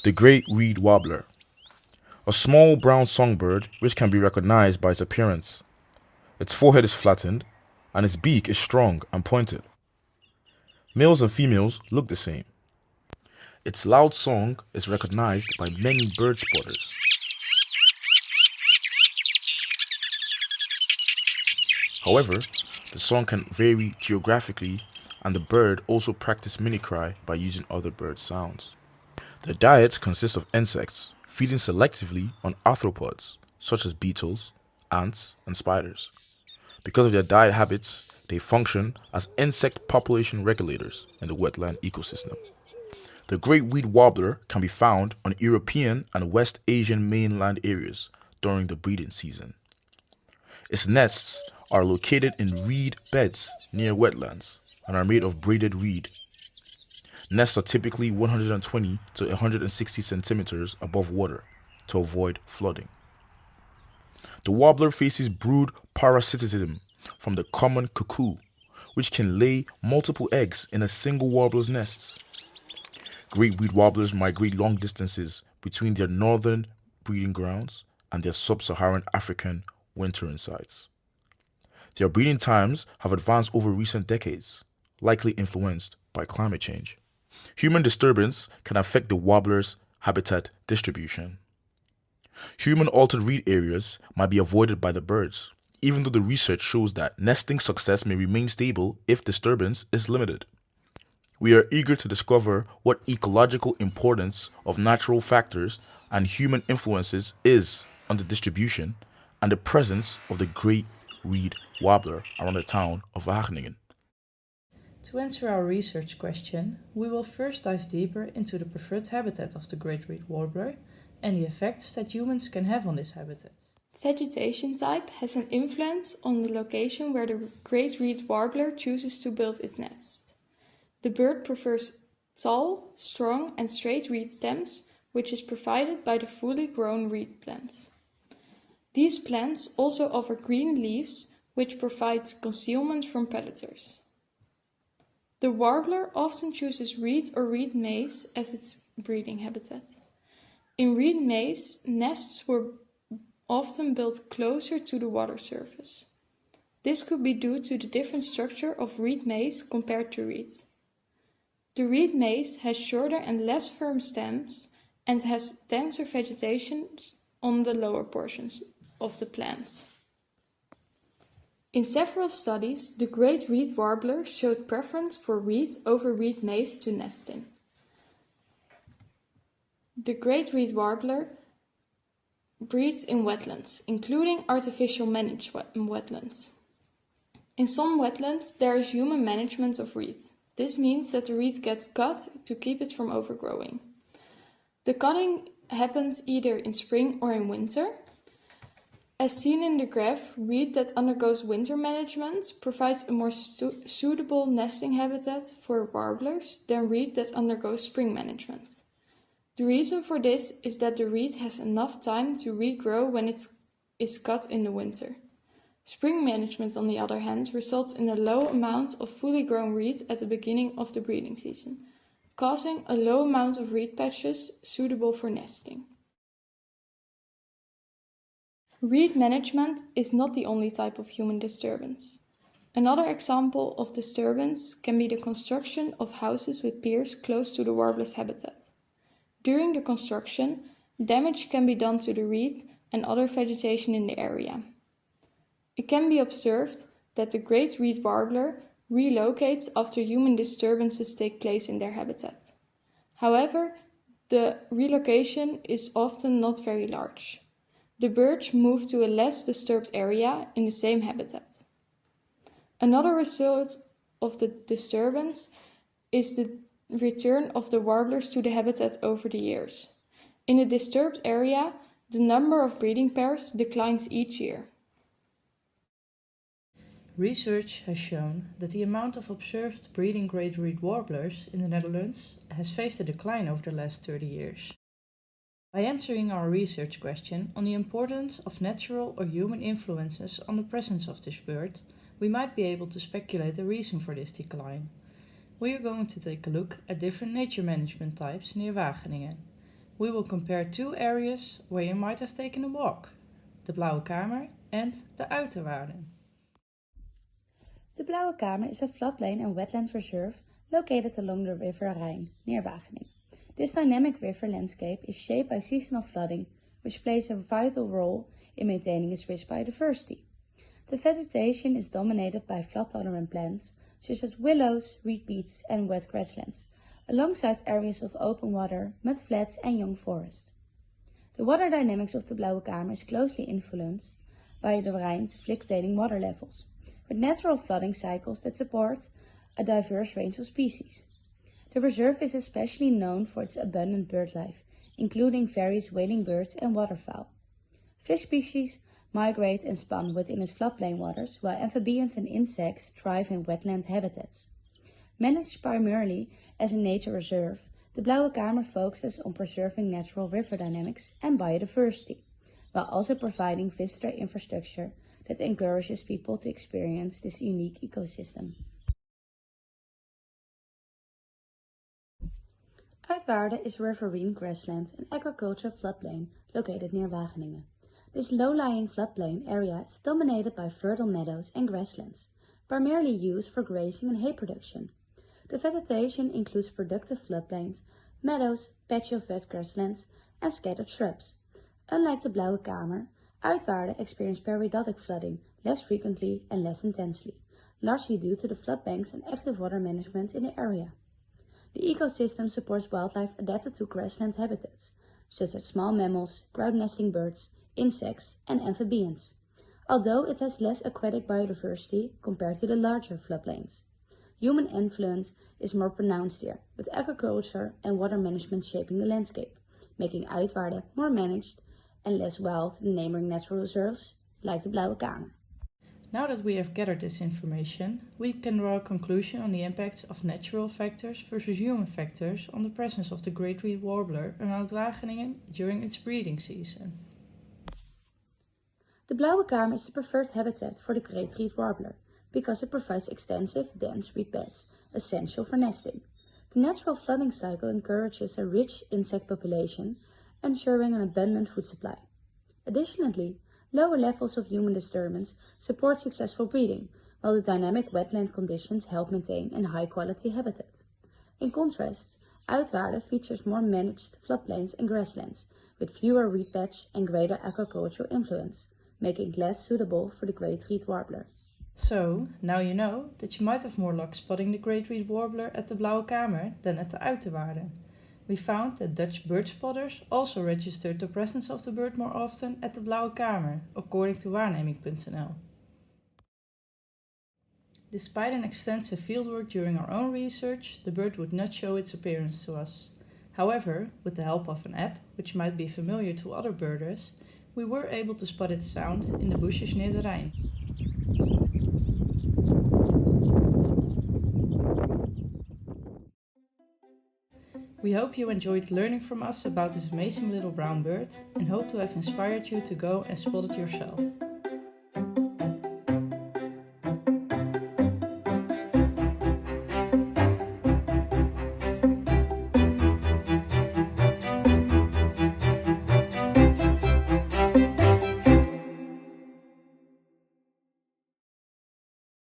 The Great Reed Warbler, a small brown songbird which can be recognized by its appearance. Its forehead is flattened, and its beak is strong and pointed. Males and females look the same. Its loud song is recognized by many bird spotters. However, the song can vary geographically, and the bird also practices mimicry by using other bird sounds. Their diet consists of insects, feeding selectively on arthropods, such as beetles, ants, and spiders. Because of their diet habits, they function as insect population regulators in the wetland ecosystem. The great reed warbler can be found on European and West Asian mainland areas during the breeding season. Its nests are located in reed beds near wetlands and are made of braided reed. Nests are typically 120 to 160 centimeters above water to avoid flooding. The warbler faces brood parasitism from the common cuckoo, which can lay multiple eggs in a single warbler's nest. Great reed warblers migrate long distances between their northern breeding grounds and their sub-Saharan African wintering sites. Their breeding times have advanced over recent decades, likely influenced by climate change. Human disturbance can affect the warbler's habitat distribution. Human-altered reed areas might be avoided by the birds, even though the research shows that nesting success may remain stable if disturbance is limited. We are eager to discover what ecological importance of natural factors and human influences is on the distribution and the presence of the great reed warbler around the town of Wageningen. To answer our research question, we will first dive deeper into the preferred habitat of the great reed warbler and the effects that humans can have on this habitat. Vegetation type has an influence on the location where the great reed warbler chooses to build its nest. The bird prefers tall, strong and straight reed stems, which is provided by the fully grown reed plant. These plants also offer green leaves, which provides concealment from predators. The warbler often chooses reed or reed maize as its breeding habitat. In reed maize, nests were often built closer to the water surface. This could be due to the different structure of reed maize compared to reed. The reed maize has shorter and less firm stems and has denser vegetation on the lower portions of the plant. In several studies, the great reed warbler showed preference for reed over reed maize to nest in. The great reed warbler breeds in wetlands, including artificial managed wetlands. In some wetlands, there is human management of reed. This means that the reed gets cut to keep it from overgrowing. The cutting happens either in spring or in winter. As seen in the graph, reed that undergoes winter management provides a more suitable nesting habitat for warblers than reed that undergoes spring management. The reason for this is that the reed has enough time to regrow when it is cut in the winter. Spring management, on the other hand, results in a low amount of fully grown reed at the beginning of the breeding season, causing a low amount of reed patches suitable for nesting. Reed management is not the only type of human disturbance. Another example of disturbance can be the construction of houses with piers close to the warbler's habitat. During the construction, damage can be done to the reed and other vegetation in the area. It can be observed that the great reed warbler relocates after human disturbances take place in their habitat. However, the relocation is often not very large. The birds move to a less disturbed area in the same habitat. Another result of the disturbance is the return of the warblers to the habitat over the years. In a disturbed area, the number of breeding pairs declines each year. Research has shown that the amount of observed breeding great reed warblers in the Netherlands has faced a decline over the last 30 years. By answering our research question on the importance of natural or human influences on the presence of this bird, We might be able to speculate the reason for this decline. We are going to take a look at different nature management types near Wageningen. We will compare two areas where you might have taken a walk, the Blauwe Kamer and the Uiterwaarden. The Blauwe Kamer is a floodplain and wetland reserve located along the River Rhine, near Wageningen. This dynamic river landscape is shaped by seasonal flooding, which plays a vital role in maintaining its rich biodiversity. The vegetation is dominated by flood-tolerant plants, such as willows, reed beds, and wet grasslands, alongside areas of open water, mudflats, and young forest. The water dynamics of the Blauwe Kamer is closely influenced by the Rhine's fluctuating water levels, with natural flooding cycles that support a diverse range of species. The reserve is especially known for its abundant bird life, including various wading birds and waterfowl. Fish species migrate and spawn within its floodplain waters, while amphibians and insects thrive in wetland habitats. Managed primarily as a nature reserve, the Blauwe Kamer focuses on preserving natural river dynamics and biodiversity, while also providing visitor infrastructure that encourages people to experience this unique ecosystem. Uitwaarden is riverine grassland and agricultural floodplain located near Wageningen. This low-lying floodplain area is dominated by fertile meadows and grasslands, primarily used for grazing and hay production. The vegetation includes productive floodplains, meadows, patches of wet grasslands, and scattered shrubs. Unlike the Blauwe Kamer, Uitwaarden experience periodic flooding less frequently and less intensely, largely due to the floodbanks and active water management in the area. The ecosystem supports wildlife adapted to grassland habitats, such as small mammals, ground-nesting birds, insects, and amphibians, although it has less aquatic biodiversity compared to the larger floodplains. Human influence is more pronounced here, with agriculture and water management shaping the landscape, making Uitwaarden more managed and less wild than neighboring natural reserves like the Blauwe Kamer. Now that we have gathered this information, we can draw a conclusion on the impacts of natural factors versus human factors on the presence of the Great Reed Warbler around Wageningen during its breeding season. The Blauwe Kamer is the preferred habitat for the Great Reed Warbler because it provides extensive, dense reed beds, essential for nesting. The natural flooding cycle encourages a rich insect population, ensuring an abundant food supply. Additionally, lower levels of human disturbance support successful breeding, while the dynamic wetland conditions help maintain a high-quality habitat. In contrast, Uitwaarden features more managed floodplains and grasslands, with fewer reed beds and greater agricultural influence, making it less suitable for the Great Reed Warbler. So, now you know that you might have more luck spotting the Great Reed Warbler at the Blauwe Kamer than at the Uiterwaarden. We found that Dutch bird spotters also registered the presence of the bird more often at the Blauwe Kamer, according to waarneming.nl. Despite an extensive fieldwork during our own research, the bird would not show its appearance to us. However, with the help of an app, which might be familiar to other birders, we were able to spot its sound in the bushes near the Rhine. We hope you enjoyed learning from us about this amazing little brown bird and hope to have inspired you to go and spot it yourself.